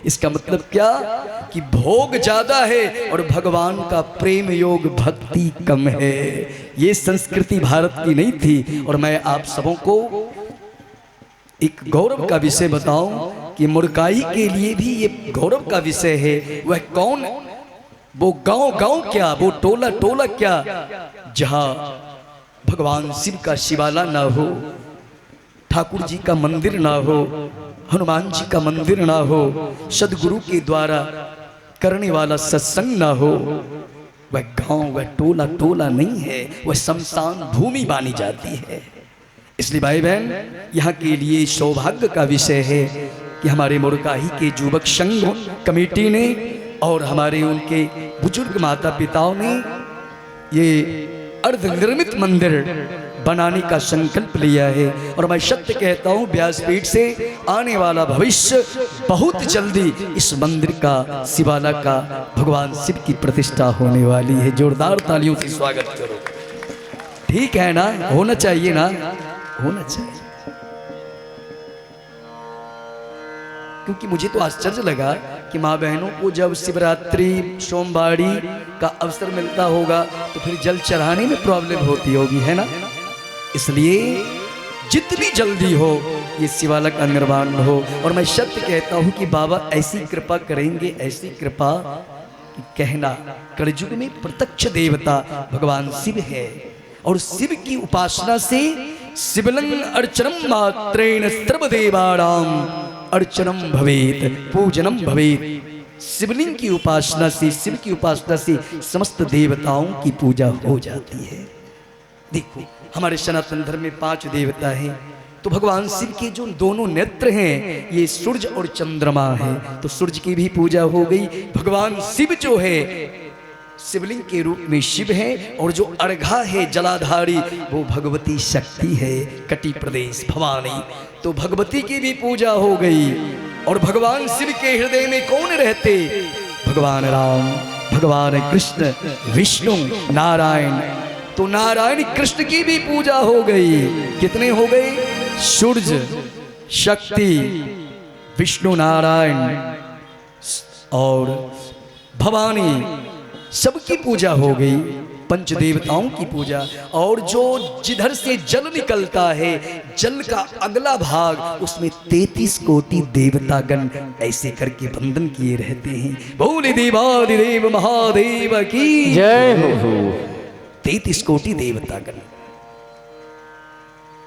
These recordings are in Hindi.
इसका मतलब क्या कि भोग ज्यादा है और भगवान का प्रेम योग भक्ति कम है। ये संस्कृति भारत की नहीं थी। और मैं आप सबों को एक गौरव का विषय बताऊं कि मुर्काई के लिए भी ये गौरव का विषय है। वह कौन, वो गांव गांव क्या, वो टोला टोला क्या, जहां भगवान शिव का शिवाला ना हो, ठाकुर जी का मंदिर ना हो, हनुमान जी का मंदिर ना हो, सदगुरु के द्वारा करने वाला सत्संग ना हो, वह गांव, वह टोला टोला नहीं है, वह शमशान भूमि मानी जाती है। इसलिए भाई बहन, यहाँ के लिए सौभाग्य का विषय है कि हमारे मुर्काही के युवक संघ कमेटी ने और हमारे उनके बुजुर्ग माता पिताओं ने ये अर्धनिर्मित मंदिर बनाने का संकल्प लिया है। और मैं सत्य कहता हूँ, व्यासपीठ से आने वाला भविष्य बहुत जल्दी इस मंदिर का, शिवाला का, भगवान शिव की प्रतिष्ठा होने वाली है। जोरदार तालियों से स्वागत करो। ठीक है ना, होना चाहिए ना, होना चाहिए। क्योंकि मुझे तो आश्चर्य लगा कि माँ बहनों को जब शिवरात्रि सोमवारी का अवसर मिलता होगा तो फिर जल चढ़ाने में प्रॉब्लम होती होगी, है ना। इसलिए जितनी जल्दी हो ये शिवाला का निर्माण हो। और मैं सत्य कहता हूँ कि बाबा ऐसी कृपा करेंगे, ऐसी कृपा कि कहना। कलयुग में प्रत्यक्ष देवता भगवान शिव है और शिव की उपासना से शिवलिंग अर्चनम मात्रेण सर्वदेवानाम अर्चनम भवेत पूजनम भवेत। शिवलिंग की उपासना से, शिव की उपासना से समस्त देवताओं की पूजा हो जाती है। देखो हमारे सनातन धर्म में 5 देवता हैं, तो भगवान शिव के जो दोनों नेत्र हैं ये सूर्य और चंद्रमा है, तो सूर्य की भी पूजा हो गई। भगवान शिव जो है शिवलिंग के रूप में शिव है, और जो अर्घा है जलाधारी वो भगवती शक्ति है, कटी प्रदेश भवानी, तो भगवती की भी पूजा हो गई। और भगवान शिव के हृदय में कौन रहते? भगवान राम, भगवान कृष्ण, विष्णु, नारायण, तो नारायण कृष्ण की भी पूजा हो गई। कितने हो गए? सूर्य, शक्ति, विष्णु, नारायण और भवानी, सबकी पूजा हो गई, पंचदेवताओं की पूजा। और जो जिधर से जल निकलता है, जल का अगला भाग, उसमें 33 कोटि देवतागण ऐसे करके वंदन किए रहते हैं। बोले देवादिदेव महादेव की जय हो। 33 कोटि देवतागण।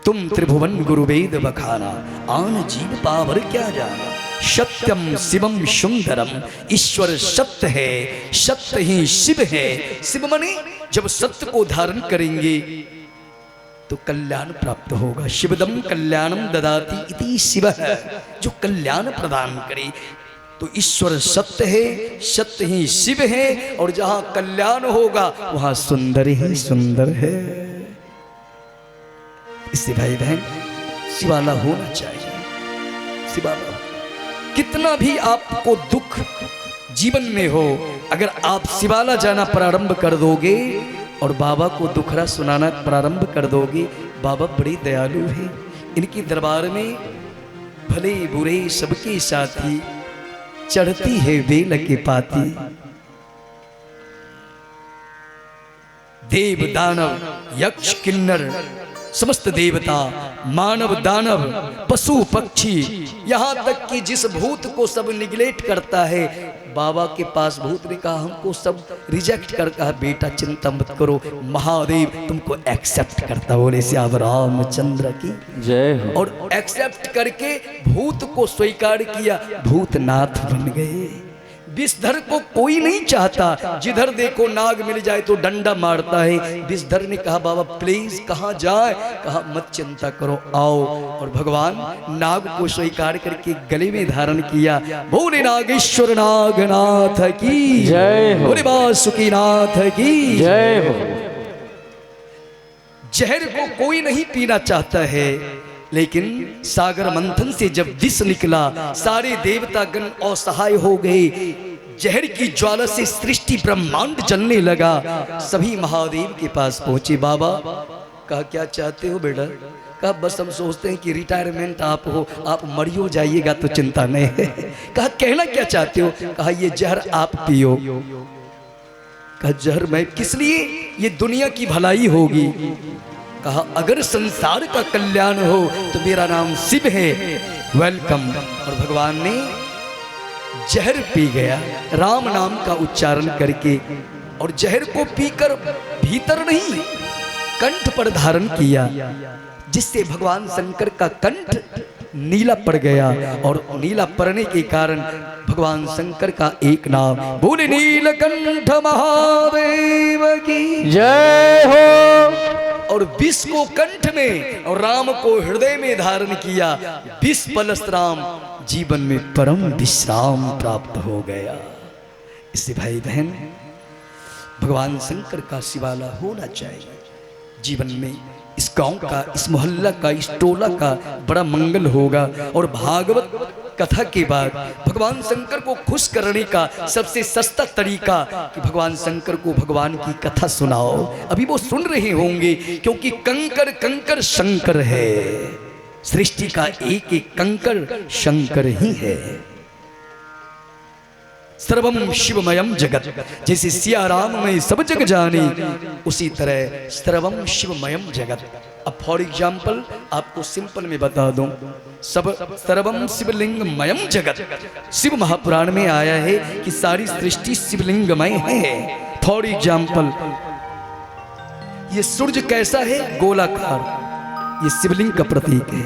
तुम त्रिभुवन गुरु वेद बखाना, आन जीव पावर क्या जाना। सत्यम शिवम सुंदरम, ईश्वर सत्य है, सत्य ही शिव है। शिव मने जब सत्य को धारण करेंगे तो कल्याण प्राप्त होगा। शिवदम कल्याणम ददाति इति शिव है, जो कल्याण प्रदान करे। तो ईश्वर सत्य है, सत्य ही शिव है, और जहां कल्याण होगा वहां सुंदर ही सुंदर है। इससे भाई बहन शिवाला होना चाहिए। शिवाला कितना भी आपको दुख जीवन में हो, अगर आप शिवाला जाना प्रारंभ कर दोगे और बाबा को दुखड़ा सुनाना प्रारंभ कर दोगे, बाबा बड़े दयालु हैं। इनके दरबार में भले बुरे सबके साथी, चढ़ती है बेल के पाती। देव दानव यक्ष किन्नर समस्त देवता, मानव दानव, पशु पक्षी, यहाँ तक कि जिस भूत को सब निगलेक्ट करता है, बाबा के पास भूत ने कहा हमको सब रिजेक्ट कर, कहा बेटा चिंता मत करो, महादेव तुमको एक्सेप्ट करता। बोले श्याम रामचंद्र की जय हो। और एक्सेप्ट करके भूत को स्वीकार किया, भूतनाथ बन गए। विषधर को कोई नहीं चाहता, जिधर देखो नाग मिल जाए तो डंडा मारता है। विषधर ने कहा बाबा प्लीज कहाँ जाए, कहा मत चिंता करो आओ। और भगवान नाग को स्वीकार करके गले में धारण किया। बोले नागेश्वर नागनाथ की जय हो, बोले वासुकी नाथ की जय हो। जहर को कोई नहीं पीना चाहता है, लेकिन सागर मंथन से जब विष निकला, सारे देवतागण असहाय हो गए। जहर की ज्वाला से सृष्टि ब्रह्मांड जलने लगा। सभी महादेव के पास पहुंचे। बाबा कहा क्या चाहते हो बेटा? कहा बस हम सोचते हैं कि रिटायरमेंट आप हो, आप मरियो जाइएगा तो चिंता नहीं है। कहा कहना क्या चाहते हो? कहा ये जहर आप पियो। कहा जहर मैं किस लिए? ये दुनिया की भलाई होगी। कहा अगर संसार का कल्याण हो तो मेरा नाम शिव है, वेलकम। और भगवान ने जहर पी गया राम नाम का उच्चारण करके, और जहर को पीकर भीतर नहीं कंठ पर धारण किया, जिससे भगवान शंकर का कंठ नीला पड़ गया। और नीला पड़ने के कारण भगवान शंकर का एक नाम, बोले नीलकंठ महादेव की जय हो। और विष को कंठ में और राम को हृदय में धारण किया। विष पलस राम, जीवन में परम विश्राम प्राप्त हो गया। इससे भाई बहन भगवान शंकर का शिवाला होना चाहिए जीवन में। इस गांव का, इस मोहल्ला का, इस टोला का बड़ा मंगल होगा। और भागवत कथा के बाद भगवान शंकर को खुश करने का सबसे सस्ता तरीका कि भगवान शंकर को भगवान की कथा सुनाओ। अभी वो सुन रहे होंगे, क्योंकि कंकर कंकर शंकर है। सृष्टि का एक एक कंकर शंकर ही है। सर्वम शिवमयम जगत, जैसे सिया राम में सब जग जाने, उसी तरह सर्वम शिवमयम जगत। अब फॉर एग्जाम्पल आपको सिंपल में बता दूं, सब सर्वम शिवलिंगमयम जगत। शिव महापुराण में आया है कि सारी सृष्टि शिवलिंगमय है। फॉर एग्जाम्पल ये सूर्य कैसा है? गोलाकार, ये शिवलिंग का प्रतीक है।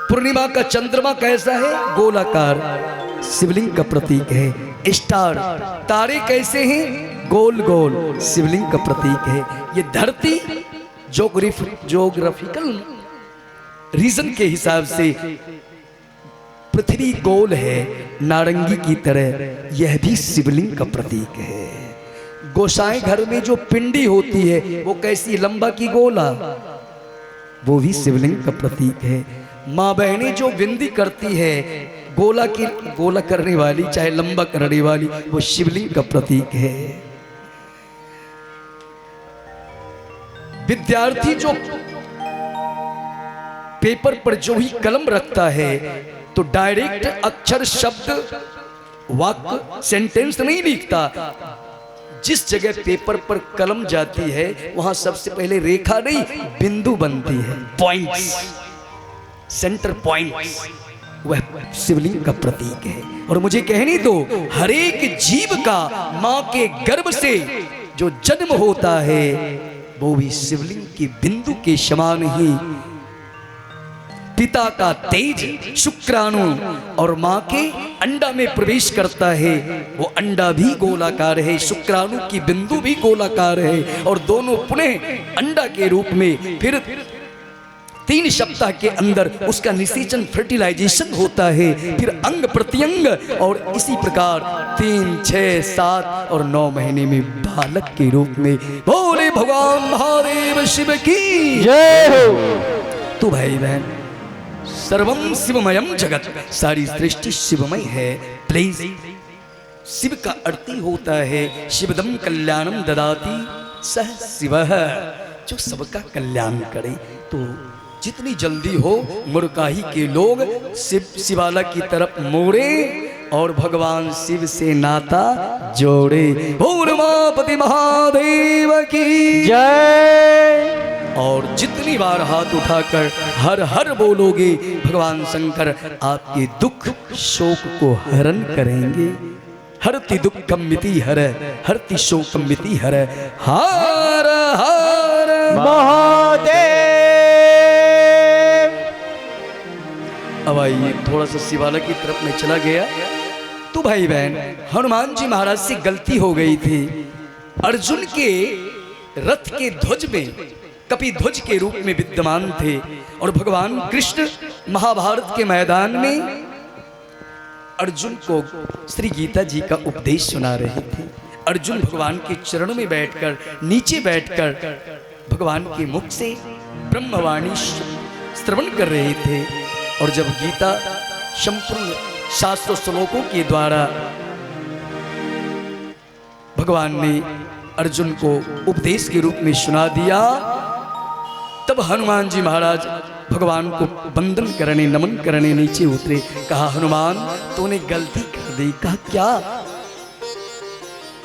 पूर्णिमा का चंद्रमा कैसा है? गोलाकार, शिवलिंग का प्रतीक है। स्टार, तारे कैसे हैं? गोल गोल, शिवलिंग का प्रतीक है। ये धरती ज्योग्राफिकल रीजन के हिसाब से पृथ्वी गोल है, नारंगी की तरह, यह भी शिवलिंग का प्रतीक है। गोसाई घर में जो पिंडी होती है वो कैसी? लंबा की गोला, वो भी शिवलिंग का प्रतीक है। माँ बहनें जो विंदी करती है गोला की, गोला करने वाली चाहे लंबा करने वाली, वो शिवलिंग का प्रतीक है। विद्यार्थी जो पेपर पर जो ही कलम रखता है तो डायरेक्ट अक्षर, शब्द, वाक्य, सेंटेंस नहीं लिखता। जिस जगह पेपर पर कलम जाती है वहां सबसे पहले रेखा नहीं, बिंदु बनती है, पॉइंट्स, सेंटर पॉइंट्स, वह शिवलिंग का प्रतीक है। और मुझे कहने दो, हर एक जीव का मां के गर्भ से जो जन्म होता है वो भी शिवलिंग की बिंदु के समान ही। पिता का तेज शुक्राणु और मां के अंडा में प्रवेश करता है, वो अंडा भी गोलाकार है, शुक्राणु की बिंदु भी गोलाकार है, और दोनों पुनः अंडा के रूप में फिर 3 सप्ताह के अंदर उसका निषेचन, फर्टिलाइजेशन होता है, फिर अंग प्रत्यंग, और इसी प्रकार 3, 6, 7 और 9 महीने में बालक के रूप में। बोले भगवान महादेव शिव की जय हो। तो भाई बहन सर्वम शिवमयम जगत, सारी सृष्टि शिवमय है। प्लीज, शिव का अर्थ ही होता है शिवदम कल्याणम ददाति सह शिवः, जो सबका कल्याण करे। तो जितनी जल्दी हो मुरकाही के लोग शिवाला की तरफ मोड़े और भगवान शिव से नाता जोड़े। बोल उमापति महादेव की जय। और जितनी बार हाथ उठाकर हर हर बोलोगे, भगवान शंकर आपके दुख शोक को हरण करेंगे। हरति दुखम मिति हर, हरति शोकम मिति हर, हर हर महादेव। अब आइए, थोड़ा सा शिवाला की तरफ में चला गया तो भाई बहन हनुमान जी महाराज से गलती हो गई थी। अर्जुन के रथ के ध्वज में कपि ध्वज के रूप में विद्यमान थे, और भगवान कृष्ण महाभारत के मैदान में अर्जुन को श्री गीता जी का उपदेश सुना रहे थे। अर्जुन भगवान के चरणों में बैठकर, नीचे बैठकर भगवान के मुख से ब्रह्मवाणी श्रवण कर रहे थे। और जब गीता संपूर्ण शास्त्र श्लोकों के द्वारा भगवान ने अर्जुन को उपदेश के रूप में सुना दिया तब हनुमान जी महाराज भगवान को वंदन करने नमन करने नीचे उतरे। कहा हनुमान तूने गलती कर दी। कहा क्या?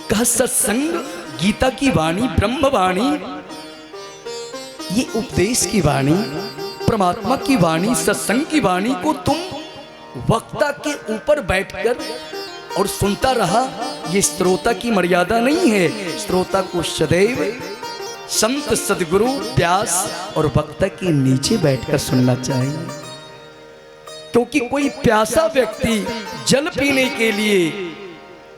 कहा सत्संग, गीता की वाणी, ब्रह्म वाणी, ये उपदेश की वाणी, परमात्मा की वाणी, सत्संग की वाणी को तुम वक्ता के ऊपर बैठकर और सुनता रहा, ये श्रोता की मर्यादा नहीं है। श्रोता को सदैव संत सदगुरु व्यास और वक्ता के नीचे बैठकर सुनना चाहिए। क्योंकि कोई प्यासा व्यक्ति जल पीने के लिए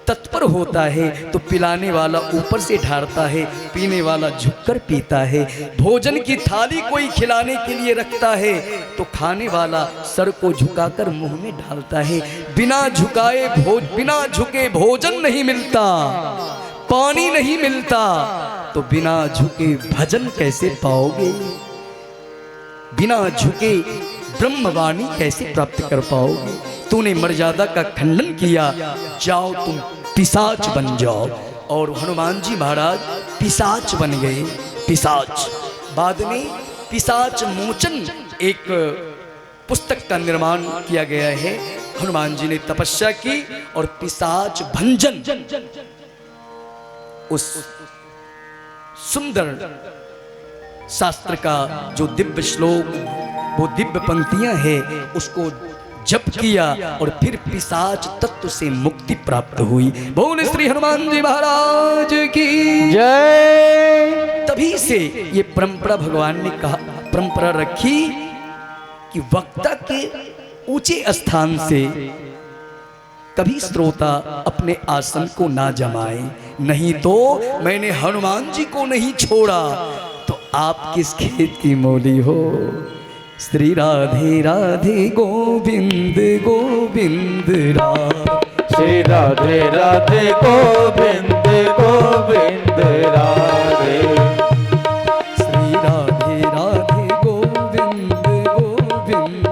तत्पर होता है तो पिलाने वाला ऊपर से ढारता है, पीने वाला झुककर पीता है। भोजन की थाली कोई खिलाने के लिए रखता है तो खाने वाला सर को झुकाकर मुंह में डालता है। बिना झुके भोजन नहीं मिलता, पानी नहीं मिलता, तो बिना झुके भजन कैसे पाओगे? बिना झुके ब्रह्मवाणी कैसे प्राप्त कर पाओगे? तूने मर्यादा का खंडन किया, जाओ तुम पिशाच बन जाओ। और हनुमान जी महाराज पिशाच बन गए। पिशाच, बाद में पिशाच मोचन एक पुस्तक का निर्माण किया गया है। हनुमान जी ने तपस्या की और पिशाच भंजन उस सुंदर शास्त्र का जो दिव्य श्लोक, वो दिव्य पंक्तियां हैं, उसको जप किया और फिर पिशाच तत्व से मुक्ति प्राप्त हुई। बोल श्री हनुमान जी महाराज की जय। तभी से ये परंपरा भगवान ने कहा, परंपरा रखी कि वक्ता के ऊंचे स्थान से कभी श्रोता अपने आसन को ना जमाए। नहीं तो मैंने हनुमान जी को नहीं छोड़ा तो आप किस खेत की मोली हो। श्री राधे राधे गोविंद गोविंद राधे, श्री राधे राधे गोविंद गोविंद राधे, श्री राधे राधे गोविंद गोविंद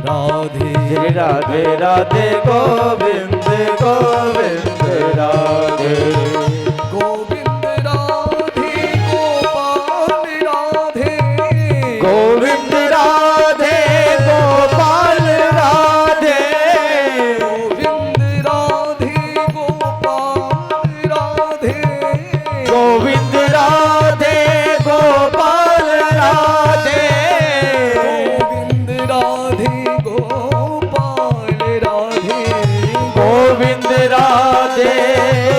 राधे, श्री राधे राधे गोविंद गोविंद राधे, गोविंद राधे गोपाल राधे, गोविंद राधे गोपाल राधे, गोविंद राधे गोपाल राधे, गोविंद राधे गोपाल राधे, गोविंद राधे गोपाल राधे, गोविंद राधे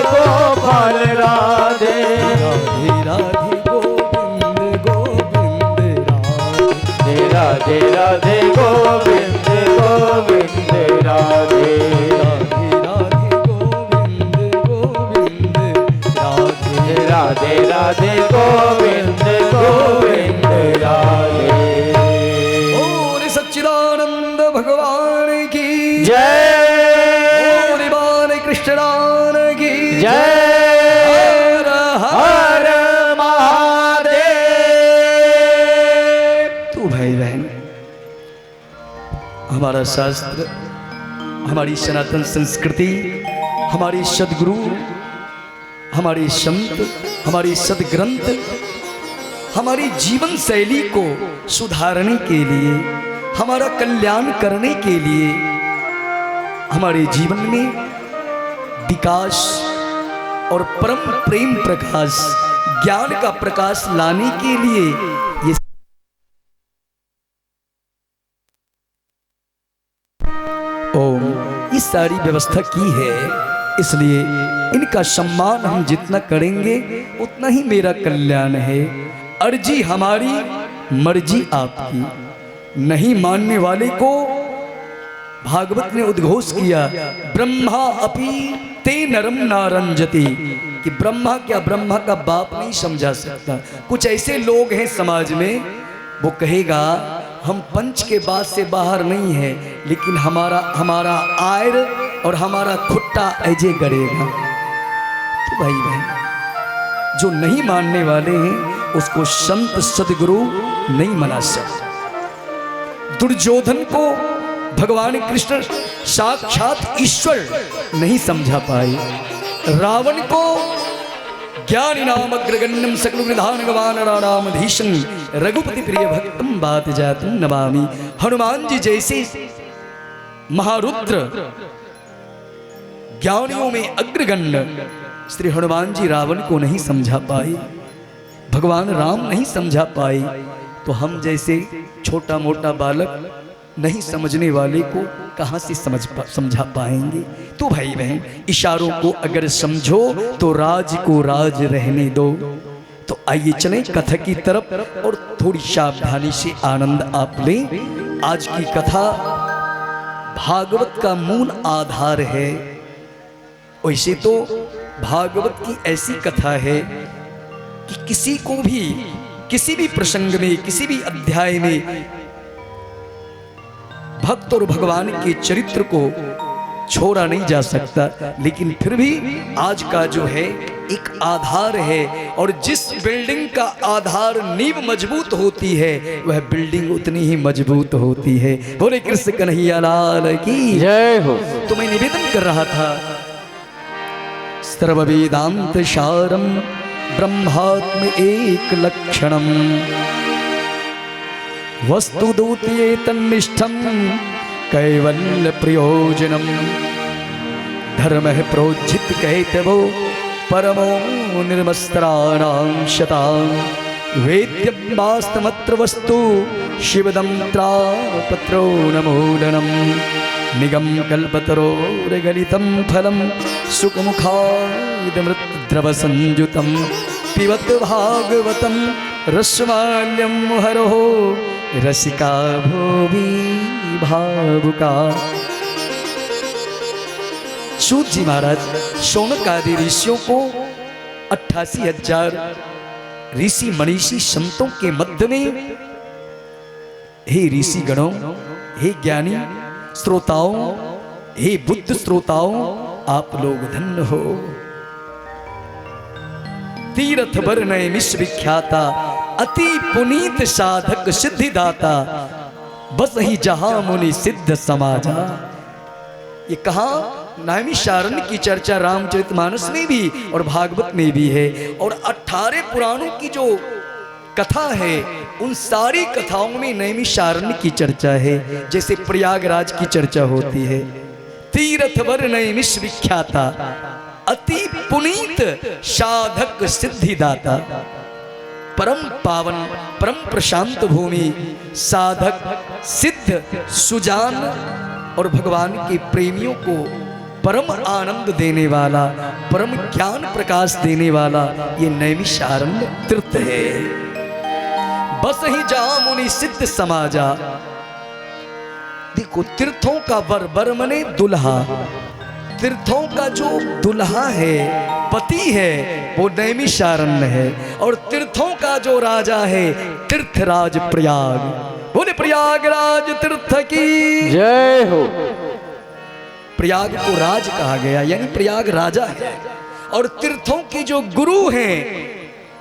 गोपाल राधे, राधे राधे गोविंद गोविंद राधे, राधे राधे गोविंद गोविंद राधे। बोल सच्चिदानंद भगवान की जय, बोल बाल कृष्णान की जय। हर हर हर महादेव। तू भाई बहन, हमारा शास्त्र, हमारी सनातन संस्कृति, हमारी सदगुरु, हमारे संत, हमारे सदग्रंथ हमारी जीवन शैली को सुधारने के लिए, हमारा कल्याण करने के लिए, हमारे जीवन में विकास और परम प्रेम प्रकाश, ज्ञान का प्रकाश लाने के लिए ये ये सारी व्यवस्था की है। इसलिए इनका सम्मान हम जितना करेंगे उतना ही मेरा कल्याण है। अर्जी हमारी, मर्जी आपकी। नहीं मानने वाले को भागवत ने उद्घोष किया, ब्रह्मा अपि ते नरम नारंजति, कि ब्रह्मा क्या ब्रह्मा का बाप नहीं समझा सकता। कुछ ऐसे लोग हैं समाज में, वो कहेगा हम पंच के बाद से बाहर नहीं है, लेकिन हमारा आयर और हमारा खुट्टा ऐजे गड़ेगा। तो भाई बहन, जो नहीं मानने वाले हैं उसको संत सदगुरु नहीं मना सकते। दुर्योधन को भगवान कृष्ण साक्षात ईश्वर नहीं समझा पाए, रावण को ज्ञानी नाम अग्रगण्यम सकल निधान गवान राणामधीशं रघुपति प्रिय भक्तम बात जातु नमामि। हनुमान जी जैसे महारुद्र ज्ञानियों में अग्रगण्य श्री हनुमान जी रावण को नहीं समझा पाए, भगवान राम नहीं समझा पाए, तो हम जैसे छोटा मोटा बालक नहीं समझने वाले को कहां से समझा पाएंगे। तो भाई बहन, इशारों को अगर समझो तो राज को राज रहने दो। तो आइए चलें कथा की तरफ और थोड़ी सावधानी से आनंद आप लें। आज की कथा भागवत का मूल आधार है। वैसे तो भागवत की ऐसी कथा है कि किसी को भी किसी भी प्रसंग में, किसी भी अध्याय में भक्त और भगवान के चरित्र को छोड़ा नहीं जा सकता। लेकिन फिर भी आज का जो है एक आधार है, और जिस बिल्डिंग का आधार नींव मजबूत होती है वह बिल्डिंग उतनी ही मजबूत होती है। बोले कृष्ण कन्हैया लाल की जय हो। तो मैं निवेदन कर रहा था, सर्व वेदांत सारम ब्रह्मात्म एक लक्षणम वस्तु दूतीये तन्निष्ठम कैवल्य प्रयोजनम धर्म प्रोज्झित कहतवो परमो निर्मस्त्राणां शतां वेद्यं वास्तमत्र वस्तु शिवदं त्रापत्रो नमूलनम् निगम कल्पतरोर्गलितं फलं सुखमुखादमृतद्रव संयुतं पिबत भागवतं रसमाल्यं मुहरो रसिका भोवी भावुका। सूत जी महाराज शौनक आदि ऋषियों को 88,000 ऋषि मनीषी संतों के मध्य में, हे ऋषि गणों, हे ज्ञानी श्रोताओं, हे बुद्ध श्रोताओं, आप लोग धन्य हो। तीर्थ वर्णय विश्वविख्याता अति पुनीत साधक सिद्धिदाता बस ही जहां मुनि सिद्ध समाजा। ये कहा नैमिषारण्य की चर्चा रामचरितमानस में भी और भागवत में भी है, और 18 पुराणों की जो कथा है उन सारी कथाओं में नैमिषारण्य की चर्चा है। जैसे प्रयागराज की चर्चा होती है, तीर्थ वर्णय विश्वविख्याता अति पुनीत साधक सिद्धिदाता, परम पावन परम प्रशांत भूमि साधक सिद्ध सुजान और भगवान के प्रेमियों को परम आनंद देने वाला, परम ज्ञान प्रकाश देने वाला ये नैमिषारण्य तीर्थ है। बस ही जहां मुनि सिद्ध समाजा। देखो तीर्थों का वर मने दुल्हा, तीर्थों का जो दुल्हा है, पति है, वो नैमिषारण्य है, और तीर्थों का जो राजा है तीर्थराज प्रयाग। बोले प्रयागराज तीर्थ की जय हो। प्रयाग को राज कहा गया, यानी प्रयाग राजा है, और तीर्थों के जो गुरु हैं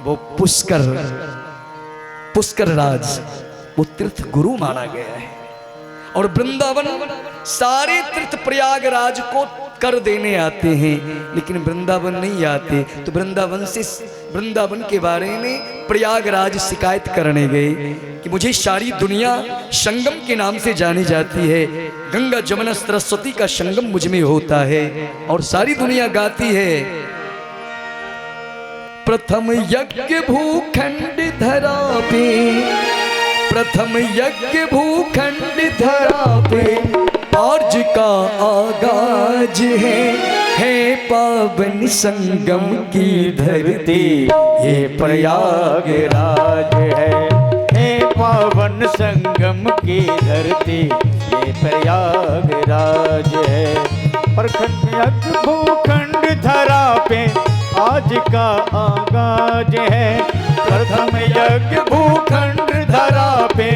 वो पुष्कर राज, वो तीर्थ गुरु माना गया है। और वृंदावन सारे तीर्थ प्रयागराज को कर देने आते हैं, लेकिन वृंदावन नहीं आते। तो वृंदावन के बारे में प्रयागराज शिकायत करने गए कि मुझे सारी दुनिया संगम के नाम से जानी जाती है, गंगा जमुना सरस्वती का संगम मुझ में होता है, और सारी दुनिया गाती है प्रथम यज्ञ भूखंड धरा पे, प्रथम यज्ञ भूखंड धरा पे आज का आगाज है पावन संगम की धरती, ये प्रयागराज है पावन संगम की धरती, ये प्रयागराज है। प्रखंड यज्ञ भूखंड धरा पे आज का आगाज है, प्रथम यज्ञ भूखंड धरा पे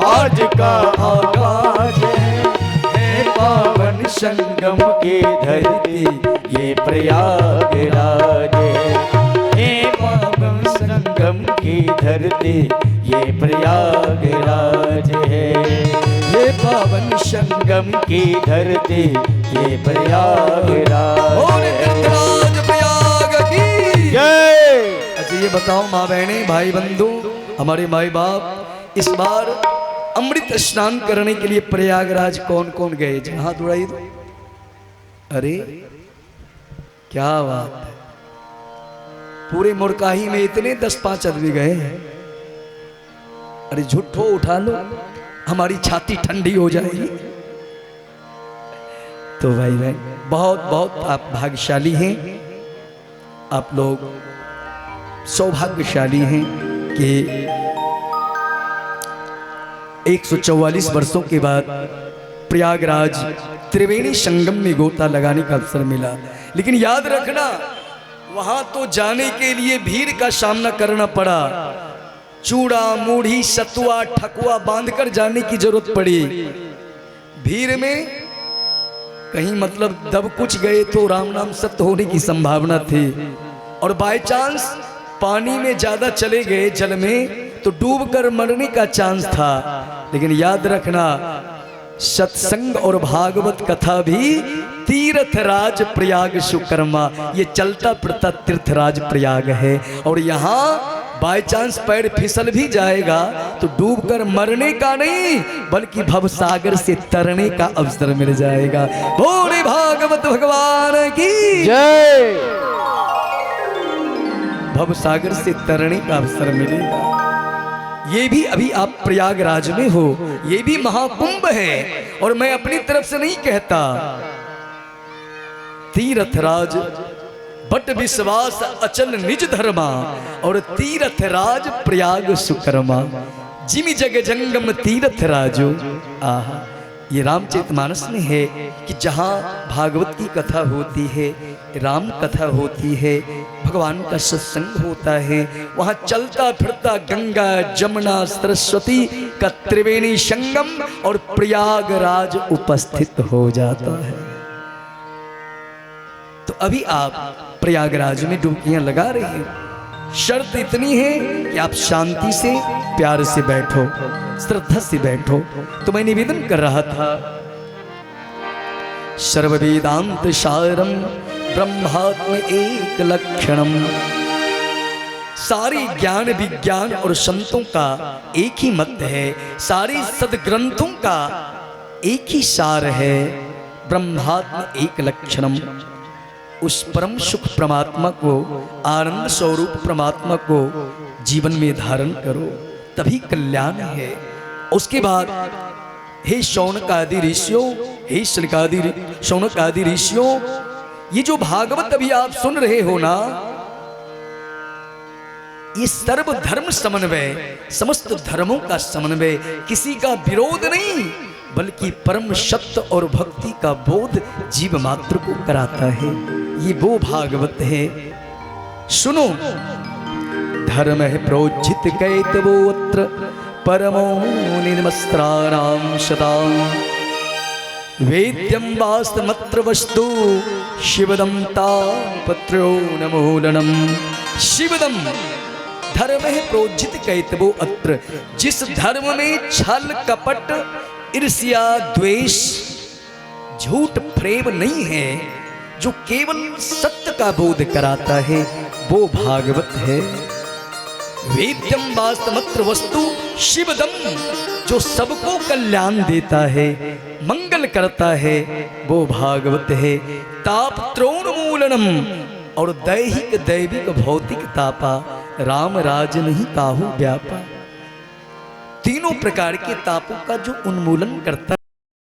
आज का आगाज है पावन संगम की धरती, ये प्रयागराज है पावन संगम की धरती, ये प्रयागराज है। ये पावन संगम की धरती, ये प्रयागराज है। प्रयाग की जय। बताओ माँ बहने भाई बंधु हमारे माई बाप, इस बार अमृत स्नान करने के लिए प्रयागराज कौन कौन गए? हाथ उड़ाइए तो। अरे क्या बात है, पूरे मुरकाही में इतने 10-5 आदमी गए हैं। अरे झूठो उठा लो, हमारी छाती ठंडी हो जाएगी। तो भाई भाई बहुत बहुत आप भाग्यशाली हैं, आप लोग सौभाग्यशाली हैं कि 144 वर्षों के बाद प्रयागराज त्रिवेणी संगम में गोता लगाने का अवसर मिला। लेकिन याद रखना, वहां तो जाने के लिए भीड़ का सामना करना पड़ा। चूड़ा मूढ़ी सतुआ ठकुआ बांधकर जाने की जरूरत पड़ी। भीड़ में कहीं मतलब दब कुछ गए तो राम नाम सत्य होने की संभावना थी, और बाय चांस पानी में ज्यादा चले गए जल में तो डूबकर मरने का चांस था। लेकिन याद रखना, सत्संग और भागवत कथा भी तीर्थराज प्रयाग सुकर्मा, ये चलता फिरता तीर्थराज प्रयाग है। और यहाँ बाय चांस पैर फिसल भी जाएगा तो डूबकर मरने का नहीं बल्कि भवसागर से तरने का अवसर मिल जाएगा। बोले भागवत भगवान की जय। भवसागर से तरने का अवसर मिलेगा। ये भी अभी आप प्रयागराज में हो, ये भी महाकुंभ है। और मैं अपनी तरफ से नहीं कहता, तीर्थराज बट विश्वास अचल निज धर्मा, और तीर्थराज प्रयाग सुकर्मा, जिमि जग जंगम तीर्थराजो। आहा, ये रामचरितमानस में है कि जहाँ भागवत की कथा होती है, राम कथा होती है, भगवान का सत्संग होता है, वहाँ चलता फिरता गंगा जमुना सरस्वती का त्रिवेणी संगम और प्रयागराज उपस्थित हो जाता है। तो अभी आप प्रयागराज में डुबकियां लगा रहे हैं। शर्त इतनी है कि आप शांति से प्यार से बैठो, श्रद्धा से बैठो। तो मैं निवेदन कर रहा था, सर्व वेदांत सारम ब्रह्मात्म एक लक्षणम, सारी ज्ञान विज्ञान और संतों का एक ही मत है, सारी सदग्रंथों का एक ही सार है, ब्रह्मात्म एक लक्षणम। उस परम सुख परमात्मा को, आनंद स्वरूप परमात्मा को जीवन में धारण करो, तभी कल्याण है। उसके बाद हे शौनक आदि ऋषियों, हे शौनक आदि ऋषियों, ये जो भागवत अभी आप सुन रहे हो ना, ये सर्व धर्म समन्वय, समस्त धर्मों का समन्वय, किसी का विरोध नहीं बल्कि परम सत्य और भक्ति का बोध जीव मात्र को कराता है। ये वो भागवत है। सुनो, धर्म है प्रोज्झित कैतवोऽत्र परमो निर्मस्त्राणां शतां, वेद्यं वास्तमत्र वस्तु शिवदं तापत्रो नमूलनम। शिवदम धर्म है प्रोज्झित कैतवो अत्र, जिस धर्म में छल कपट ईर्ष्या द्वेष झूठ प्रेम नहीं है, जो केवल सत्य का बोध कराता है, वो भागवत है। वेद्यम वास्तमत्र वस्तु शिवदम, जो सबको कल्याण देता है, मंगल करता है, वो भागवत है। ताप त्रोन्मूलनम, और दैहिक दैविक भौतिक तापा, राम राज नहीं काहू व्यापा। तीनों प्रकार के तापों का जो उन्मूलन करता